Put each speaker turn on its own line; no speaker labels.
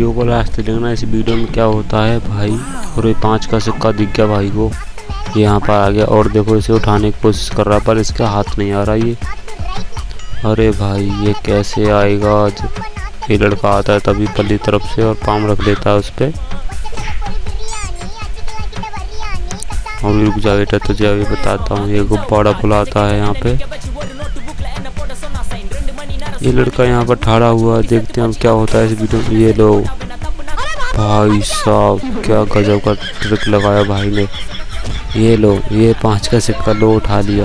Video को last तक देखना। इस वीडियो में क्या होता है भाई, और ये 5 का सिक्का दिख गया भाई को, ये यहाँ पर आ गया और देखो इसे उठाने की कोशिश कर रहा पर इसका हाथ नहीं आ रहा ये। अरे भाई ये कैसे आएगा, ये लड़का आता है तभी पल्ली तरफ से और पाम रख देता है उस पर। और रुक जा बेटा तुझे अभी बताता हूँ, ये गुब्बारा फुलाता है यहाँ पे। ये लड़का यहाँ पर ठाड़ा हुआ है, देखते हैं हम क्या होता है इस वीडियो में। ये लो भाई साहब क्या गजब का ट्रिक लगाया भाई ने। ये लो ये 5 का सिक्का लो उठा लिया।